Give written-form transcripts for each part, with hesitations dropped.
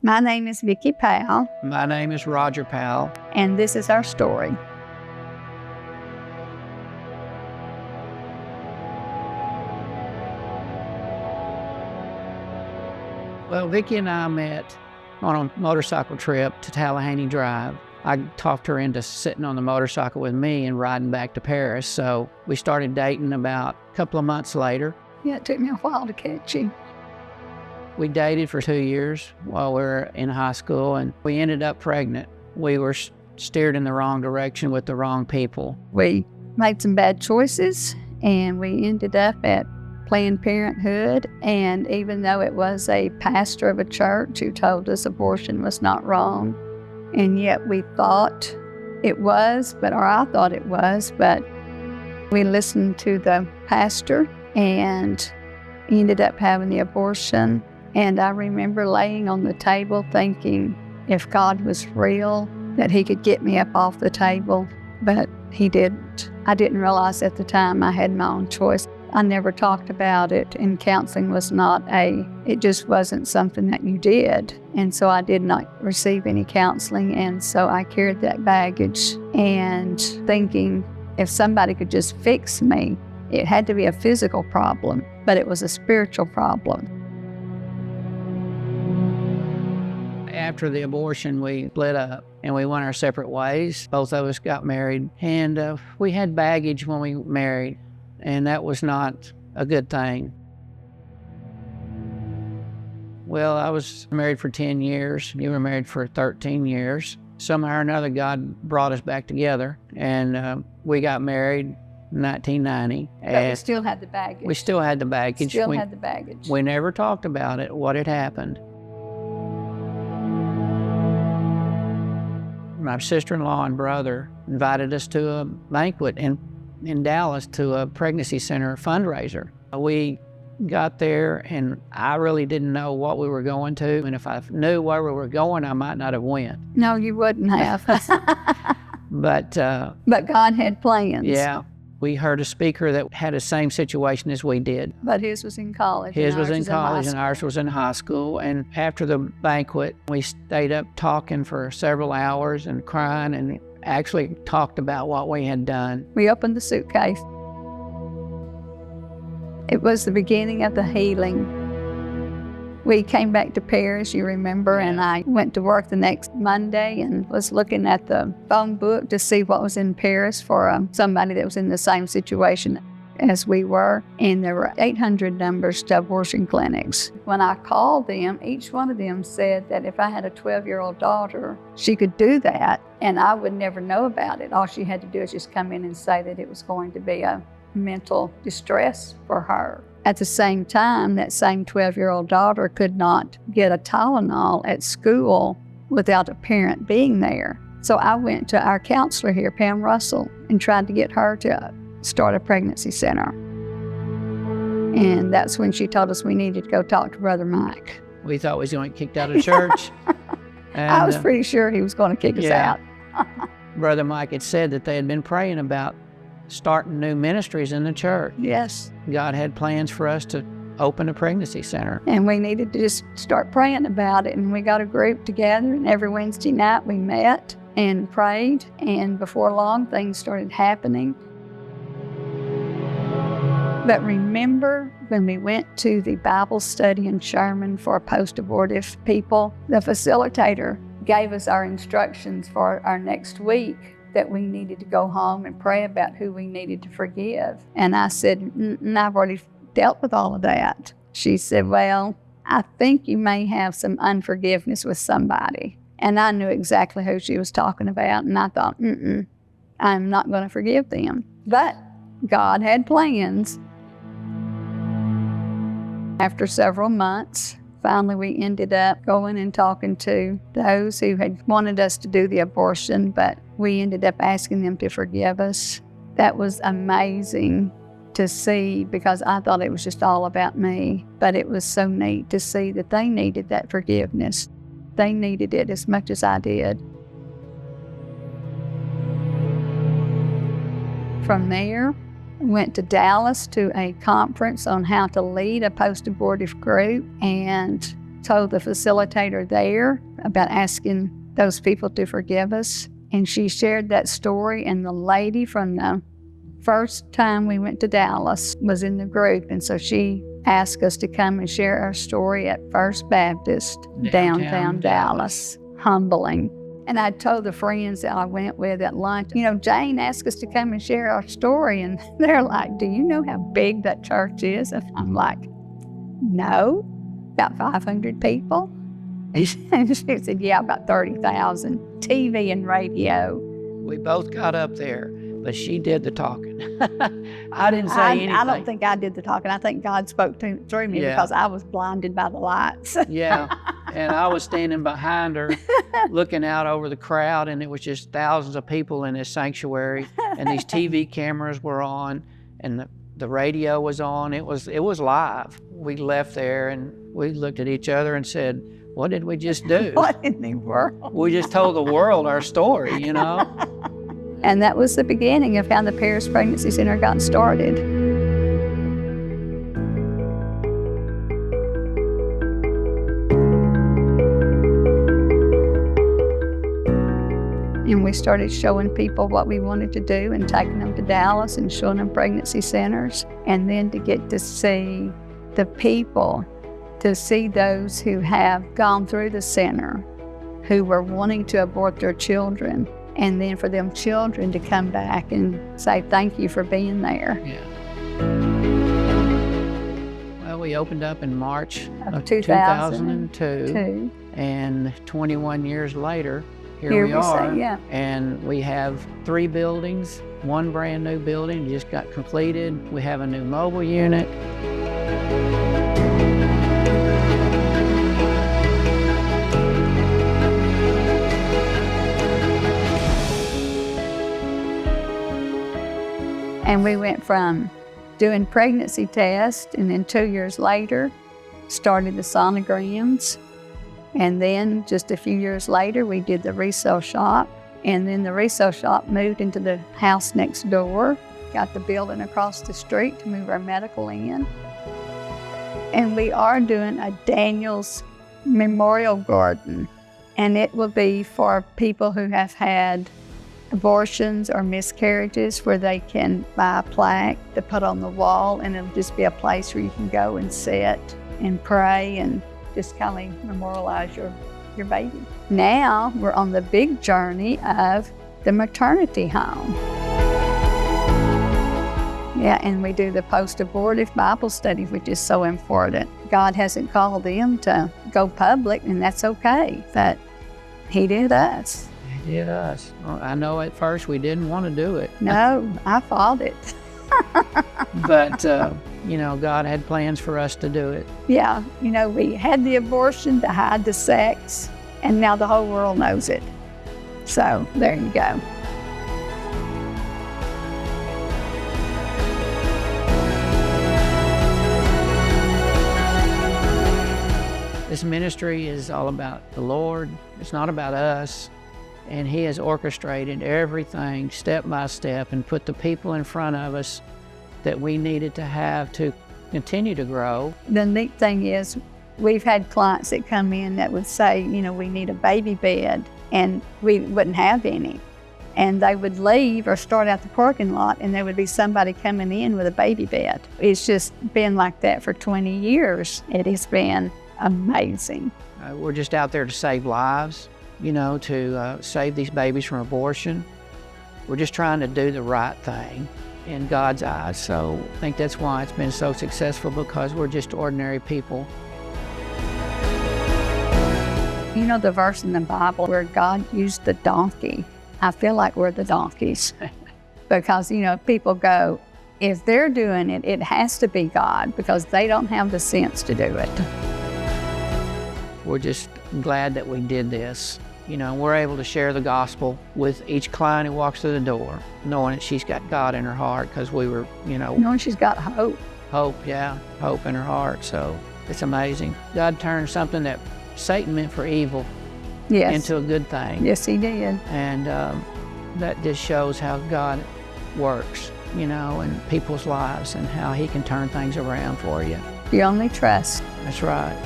My name is Vicki Powell, My name is Roger Powell. and this is our story. Well, Vicki and I met on a motorcycle trip to Tallahassee Drive. I talked her into sitting on the motorcycle with me and riding back to Paris. So we started dating about a couple of months later. Yeah, it took me a while to catch you. We dated for 2 years while we were in high school, and we ended up pregnant. We were steered in the wrong direction with the wrong people. We made some bad choices, and we ended up at Planned Parenthood. And even though it was a pastor of a church who told us abortion was not wrong, and yet we thought it was, or I thought it was, but we listened to the pastor and ended up having the abortion. And I remember laying on the table thinking if God was real, that he could get me up off the table, but he didn't. I didn't realize at the time I had my own choice. I never talked about it, and counseling was it just wasn't something that you did. And so I did not receive any counseling, and so I carried that baggage and thinking if somebody could just fix me, it had to be a physical problem, but it was a spiritual problem. After the abortion, we split up and we went our separate ways. Both of us got married, and we had baggage when we married, and that was not a good thing. Well, I was married for 10 years. You were married for 13 years. Somehow or another, God brought us back together, and we got married in 1990. But we still had the baggage. We still had the baggage. Had the baggage. We never talked about it, what had happened. My sister-in-law and brother invited us to a banquet in Dallas to a pregnancy center fundraiser. We got there, and I really didn't know what we were going to, and if I knew where we were going, I might not have went. No, you wouldn't have. But God had plans. Yeah. We heard a speaker that had the same situation as we did. But his was in college. His was in college and ours was in high school. And after the banquet, we stayed up talking for several hours and crying and actually talked about what we had done. We opened the suitcase. It was the beginning of the healing. We came back to Paris, you remember, and I went to work the next Monday and was looking at the phone book to see what was in Paris for somebody that was in the same situation as we were. And there were 800 numbers to abortion clinics. When I called them, each one of them said that if I had a 12-year-old daughter, she could do that, and I would never know about it. All she had to do is just come in and say that it was going to be a mental distress for her. At the same time, that same 12-year-old daughter could not get a Tylenol at school without a parent being there. So I went to our counselor here, Pam Russell, and tried to get her to start a pregnancy center. And that's when she told us we needed to go talk to Brother Mike. We thought we was going to get kicked out of church. And, I was pretty sure he was going to kick us out. Brother Mike had said that they had been praying about starting new ministries in the church. Yes. God had plans for us to open a pregnancy center. And we needed to just start praying about it. And we got a group together, and every Wednesday night we met and prayed. And before long, things started happening. But remember when we went to the Bible study in Sherman for post-abortive people, the facilitator gave us our instructions for our next week, that we needed to go home and pray about who we needed to forgive. And I said, I've already dealt with all of that. She said, well, I think you may have some unforgiveness with somebody. And I knew exactly who she was talking about, and I thought, I'm not going to forgive them. But God had plans. After several months, finally we ended up going and talking to those who had wanted us to do the abortion, but we ended up asking them to forgive us. That was amazing to see, because I thought it was just all about me, but it was so neat to see that they needed that forgiveness. They needed it as much as I did. From there, went to Dallas to a conference on how to lead a post-abortive group, and told the facilitator there about asking those people to forgive us. And she shared that story, and the lady from the first time we went to Dallas was in the group. And so she asked us to come and share our story at First Baptist, downtown Dallas. Humbling. And I told the friends that I went with at lunch, Jane asked us to come and share our story. And they're like, do you know how big that church is? And I'm like, no, about 500 people. And she said, yeah, about 30,000, TV and radio. We both got up there, but she did the talking. I didn't say anything. I don't think I did the talking. I think God spoke through me because I was blinded by the lights. Yeah, and I was standing behind her looking out over the crowd, and it was just thousands of people in this sanctuary, and these TV cameras were on, and the radio was on. It was live. We left there, and we looked at each other and said, what did we just do? What in the world? We just told the world our story, And that was the beginning of how the Paris Pregnancy Center got started. And we started showing people what we wanted to do and taking them to Dallas and showing them pregnancy centers. And then to get to see the people, to see those who have gone through the center, who were wanting to abort their children, and then for them children to come back and say, thank you for being there. Yeah. Well, we opened up in March of 2002. And 21 years later, here we are. And we have 3 buildings, 1 brand new building just got completed. We have a new mobile unit. And we went from doing pregnancy tests, and then 2 years later, started the sonograms. And then just a few years later, we did the resale shop. And then the resale shop moved into the house next door, got the building across the street to move our medical in. And we are doing a Daniel's Memorial Garden. And it will be for people who have had abortions or miscarriages, where they can buy a plaque to put on the wall, and it'll just be a place where you can go and sit and pray and just kind of memorialize your baby. Now we're on the big journey of the maternity home. Yeah, and we do the post-abortive Bible study, which is so important. God hasn't called them to go public, and that's okay, but He did us. He did us. I know at first we didn't want to do it. No, I fought it. But, God had plans for us to do it. Yeah, we had the abortion to hide the sex, and now the whole world knows it. So there you go. This ministry is all about the Lord. It's not about us. And He has orchestrated everything step by step and put the people in front of us that we needed to have to continue to grow. The neat thing is, we've had clients that come in that would say, we need a baby bed, and we wouldn't have any. And they would leave or start out the parking lot, and there would be somebody coming in with a baby bed. It's just been like that for 20 years. It has been amazing. We're just out there to save lives, to save these babies from abortion. We're just trying to do the right thing in God's eyes. So I think that's why it's been so successful, because we're just ordinary people. The verse in the Bible where God used the donkey, I feel like we're the donkeys. Because, people go, if they're doing it, it has to be God, because they don't have the sense to do it. We're just glad that we did this. We're able to share the gospel with each client who walks through the door, knowing that she's got God in her heart, because we were, knowing she's got hope. Hope in her heart. So it's amazing. God turned something that Satan meant for evil into a good thing. Yes, He did. And that just shows how God works, in people's lives, and how He can turn things around for you. You only trust. That's right.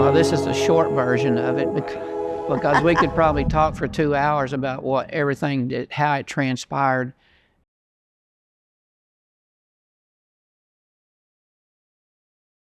Well, this is the short version of it because we could probably talk for 2 hours about what everything, how it transpired.